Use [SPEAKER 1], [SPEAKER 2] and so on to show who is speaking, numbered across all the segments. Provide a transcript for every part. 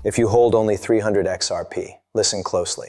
[SPEAKER 1] If you hold only 300 XRP, listen closely,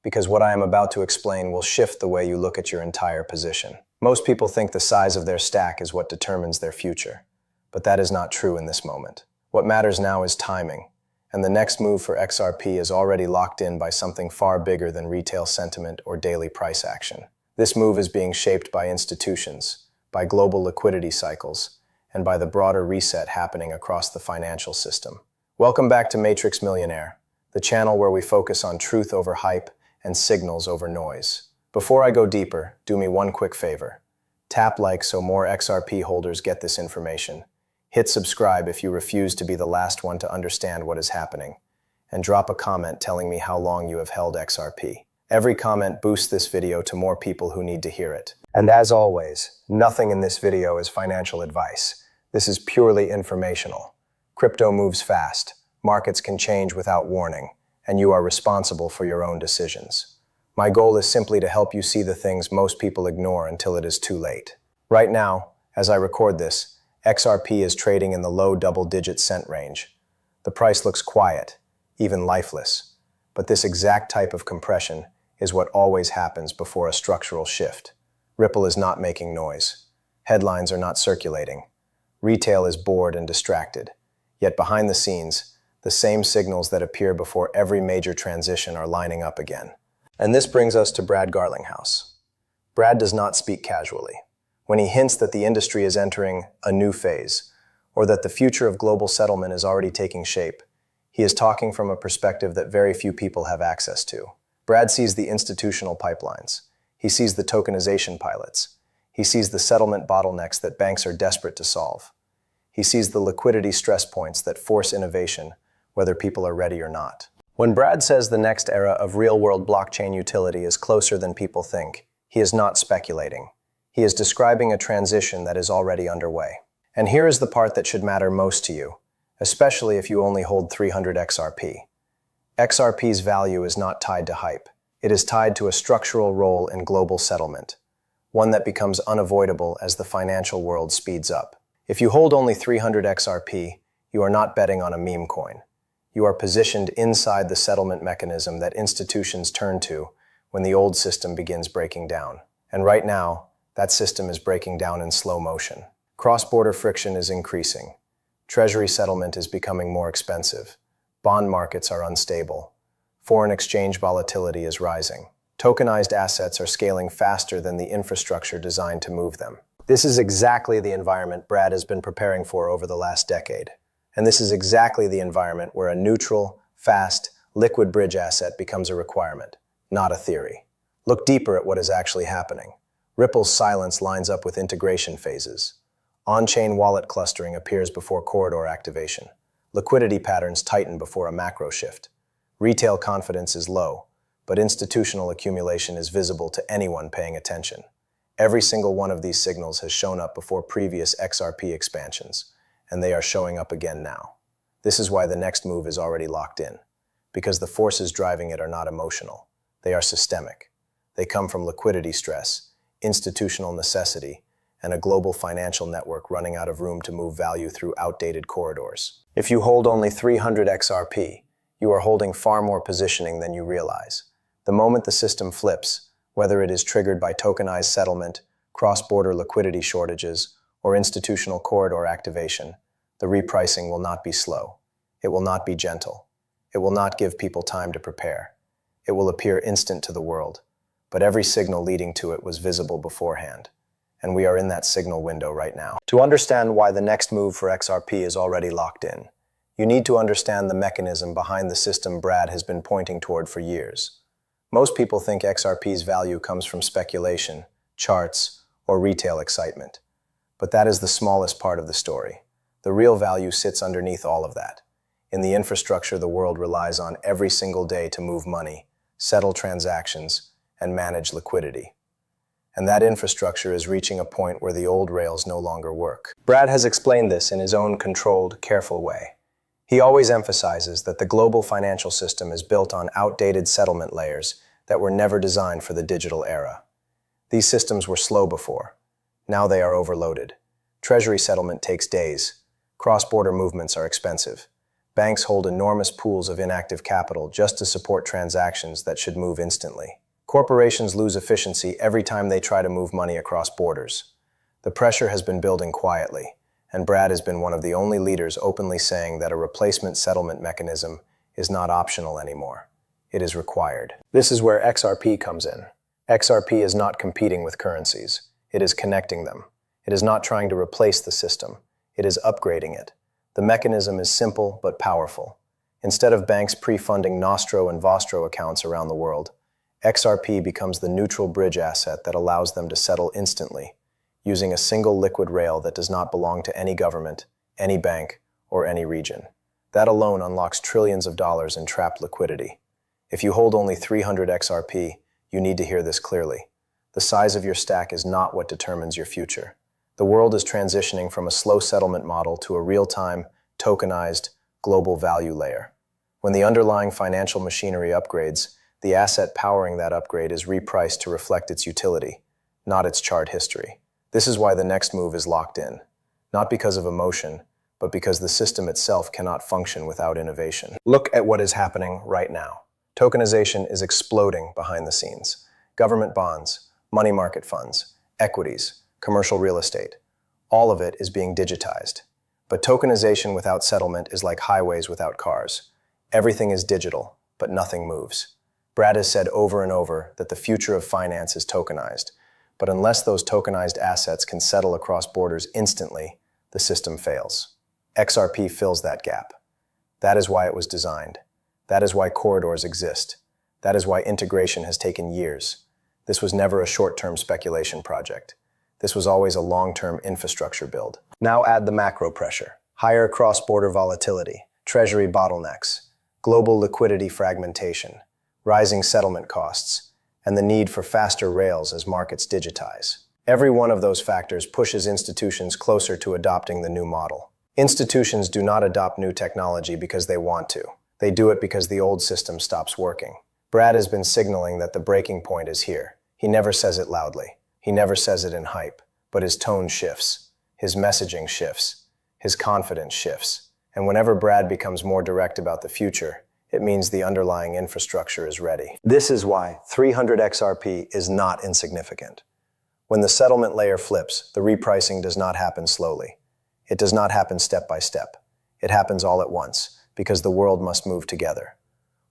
[SPEAKER 1] because what I am about to explain will shift the way you look at your entire position. Most people think the size of their stack is what determines their future, but that is not true in this moment. What matters now is timing, and the next move for XRP is already locked in by something far bigger than retail sentiment or daily price action. This move is being shaped by institutions, by global liquidity cycles, and by the broader reset happening across the financial system. Welcome back to Matrix Millionaire, the channel where we focus on truth over hype and signals over noise. Before I go deeper, do me one quick favor. Tap like so more XRP holders get this information. Hit subscribe if you refuse to be the last one to understand what is happening. And drop a comment telling me how long you have held XRP. Every comment boosts this video to more people who need to hear it. And as always, nothing in this video is financial advice. This is purely informational. Crypto moves fast, markets can change without warning, and you are responsible for your own decisions. My goal is simply to help you see the things most people ignore until it is too late. Right now, as I record this, XRP is trading in the low double-digit cent range. The price looks quiet, even lifeless, but this exact type of compression is what always happens before a structural shift. Ripple is not making noise. Headlines are not circulating. Retail is bored and distracted. Yet behind the scenes, the same signals that appear before every major transition are lining up again. And this brings us to Brad Garlinghouse. Brad does not speak casually. When he hints that the industry is entering a new phase, or that the future of global settlement is already taking shape, he is talking from a perspective that very few people have access to. Brad sees the institutional pipelines. He sees the tokenization pilots. He sees the settlement bottlenecks that banks are desperate to solve. He sees the liquidity stress points that force innovation, whether people are ready or not. When Brad says the next era of real-world blockchain utility is closer than people think, he is not speculating. He is describing a transition that is already underway. And here is the part that should matter most to you, especially if you only hold 300 XRP. XRP's value is not tied to hype. It is tied to a structural role in global settlement, one that becomes unavoidable as the financial world speeds up. If you hold only 300 XRP, you are not betting on a meme coin. You are positioned inside the settlement mechanism that institutions turn to when the old system begins breaking down. And right now, that system is breaking down in slow motion. Cross-border friction is increasing. Treasury settlement is becoming more expensive. Bond markets are unstable. Foreign exchange volatility is rising. Tokenized assets are scaling faster than the infrastructure designed to move them. This is exactly the environment Brad has been preparing for over the last decade. And this is exactly the environment where a neutral, fast, liquid bridge asset becomes a requirement, not a theory. Look deeper at what is actually happening. Ripple's silence lines up with integration phases. On-chain wallet clustering appears before corridor activation. Liquidity patterns tighten before a macro shift. Retail confidence is low, but institutional accumulation is visible to anyone paying attention. Every single one of these signals has shown up before previous XRP expansions, and they are showing up again now. This is why the next move is already locked in, because the forces driving it are not emotional. They are systemic. They come from liquidity stress, institutional necessity, and a global financial network running out of room to move value through outdated corridors. If you hold only 300 XRP, you are holding far more positioning than you realize. The moment the system flips, whether it is triggered by tokenized settlement, cross-border liquidity shortages, or institutional corridor activation, the repricing will not be slow. It will not be gentle. It will not give people time to prepare. It will appear instant to the world, but every signal leading to it was visible beforehand, and we are in that signal window right now. To understand why the next move for XRP is already locked in, you need to understand the mechanism behind the system Brad has been pointing toward for years. Most people think XRP's value comes from speculation, charts, or retail excitement. But that is the smallest part of the story. The real value sits underneath all of that, in the infrastructure the world relies on every single day to move money, settle transactions, and manage liquidity. And that infrastructure is reaching a point where the old rails no longer work. Brad has explained this in his own controlled, careful way. He always emphasizes that the global financial system is built on outdated settlement layers that were never designed for the digital era. These systems were slow before. Now they are overloaded. Treasury settlement takes days. Cross-border movements are expensive. Banks hold enormous pools of inactive capital just to support transactions that should move instantly. Corporations lose efficiency every time they try to move money across borders. The pressure has been building quietly, and Brad has been one of the only leaders openly saying that a replacement settlement mechanism is not optional anymore. It is required. This is where XRP comes in. XRP is not competing with currencies. It is connecting them. It is not trying to replace the system. It is upgrading it. The mechanism is simple but powerful. Instead of banks pre-funding Nostro and Vostro accounts around the world, XRP becomes the neutral bridge asset that allows them to settle instantly, using a single liquid rail that does not belong to any government, any bank, or any region. That alone unlocks trillions of dollars in trapped liquidity. If you hold only 300 XRP, you need to hear this clearly. The size of your stack is not what determines your future. The world is transitioning from a slow settlement model to a real-time, tokenized, global value layer. When the underlying financial machinery upgrades, the asset powering that upgrade is repriced to reflect its utility, not its chart history. This is why the next move is locked in, not because of emotion, but because the system itself cannot function without innovation. Look at what is happening right now. Tokenization is exploding behind the scenes. Government bonds, money market funds, equities, commercial real estate, all of it is being digitized. But tokenization without settlement is like highways without cars. Everything is digital, but nothing moves. Brad has said over and over that the future of finance is tokenized, but unless those tokenized assets can settle across borders instantly, the system fails. XRP fills that gap. That is why it was designed. That is why corridors exist. That is why integration has taken years. This was never a short-term speculation project. This was always a long-term infrastructure build. Now add the macro pressure, higher cross-border volatility, treasury bottlenecks, global liquidity fragmentation, rising settlement costs, and the need for faster rails as markets digitize. Every one of those factors pushes institutions closer to adopting the new model. Institutions do not adopt new technology because they want to. They do it because the old system stops working. Brad has been signaling that the breaking point is here. He never says it loudly. He never says it in hype, but his tone shifts, his messaging shifts, his confidence shifts. And whenever Brad becomes more direct about the future, it means the underlying infrastructure is ready. This is why 300 XRP is not insignificant. When the settlement layer flips, the repricing does not happen slowly. It does not happen step by step. It happens all at once, because the world must move together.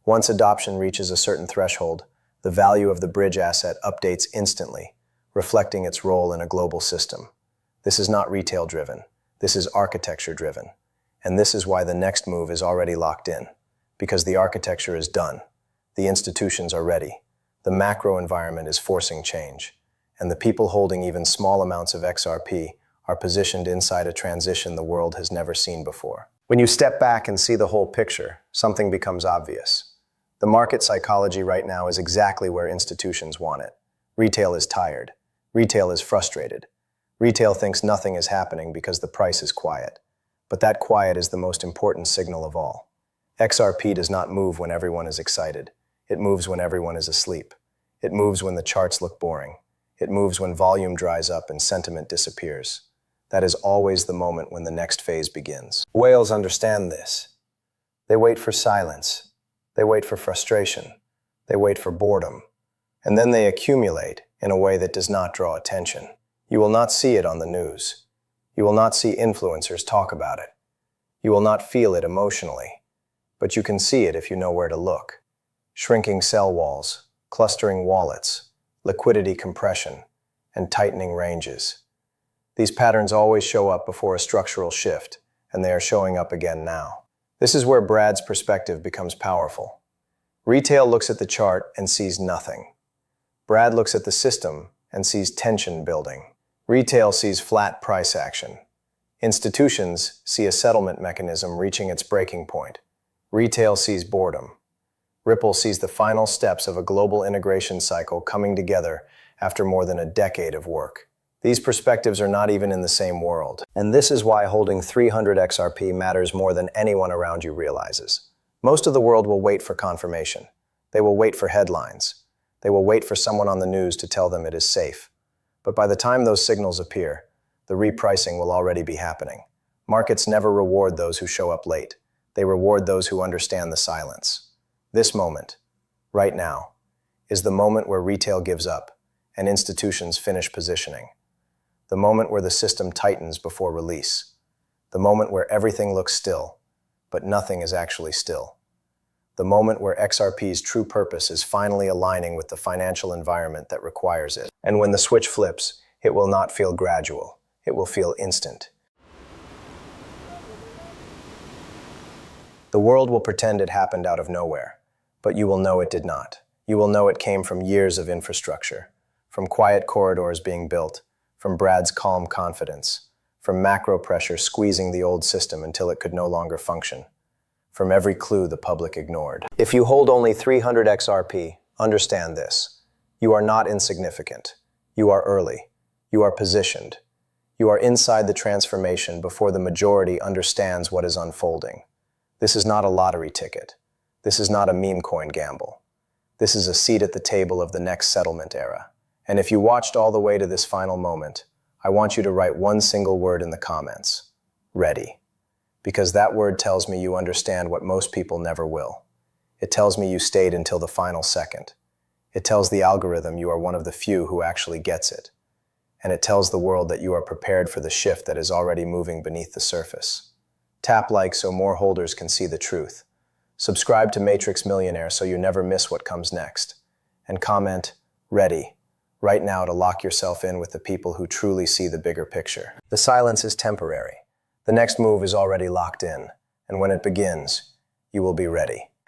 [SPEAKER 1] Once adoption reaches a certain threshold, the value of the bridge asset updates instantly, reflecting its role in a global system. This is not retail-driven. This is architecture-driven. And this is why the next move is already locked in. Because the architecture is done. The institutions are ready. The macro environment is forcing change. And the people holding even small amounts of XRP are positioned inside a transition the world has never seen before. When you step back and see the whole picture, something becomes obvious. The market psychology right now is exactly where institutions want it. Retail is tired. Retail is frustrated. Retail thinks nothing is happening because the price is quiet. But that quiet is the most important signal of all. XRP does not move when everyone is excited. It moves when everyone is asleep. It moves when the charts look boring. It moves when volume dries up and sentiment disappears. That is always the moment when the next phase begins. Whales understand this. They wait for silence. They wait for frustration. They wait for boredom. And then they accumulate in a way that does not draw attention. You will not see it on the news. You will not see influencers talk about it. You will not feel it emotionally. But you can see it if you know where to look. Shrinking sell walls, clustering wallets, liquidity compression, and tightening ranges. These patterns always show up before a structural shift, and they are showing up again now. This is where Brad's perspective becomes powerful. Retail looks at the chart and sees nothing. Brad looks at the system and sees tension building. Retail sees flat price action. Institutions see a settlement mechanism reaching its breaking point. Retail sees boredom. Ripple sees the final steps of a global integration cycle coming together after more than a decade of work. These perspectives are not even in the same world. And this is why holding 300 XRP matters more than anyone around you realizes. Most of the world will wait for confirmation. They will wait for headlines. They will wait for someone on the news to tell them it is safe. But by the time those signals appear, the repricing will already be happening. Markets never reward those who show up late. They reward those who understand the silence. This moment, right now, is the moment where retail gives up and institutions finish positioning. The moment where the system tightens before release. The moment where everything looks still, but nothing is actually still. The moment where XRP's true purpose is finally aligning with the financial environment that requires it. And when the switch flips, it will not feel gradual. It will feel instant. The world will pretend it happened out of nowhere, but you will know it did not. You will know it came from years of infrastructure, from quiet corridors being built, from Brad's calm confidence, from macro pressure squeezing the old system until it could no longer function, from every clue the public ignored. If you hold only 300 XRP, understand this. You are not insignificant. You are early. You are positioned. You are inside the transformation before the majority understands what is unfolding. This is not a lottery ticket. This is not a meme coin gamble. This is a seat at the table of the next settlement era. And if you watched all the way to this final moment, I want you to write one single word in the comments: ready. Because that word tells me you understand what most people never will. It tells me you stayed until the final second. It tells the algorithm you are one of the few who actually gets it. And it tells the world that you are prepared for the shift that is already moving beneath the surface. Tap like so more holders can see the truth. Subscribe to Matrix Millionaire so you never miss what comes next. And comment, ready, right now to lock yourself in with the people who truly see the bigger picture. The silence is temporary. The next move is already locked in. And when it begins, you will be ready.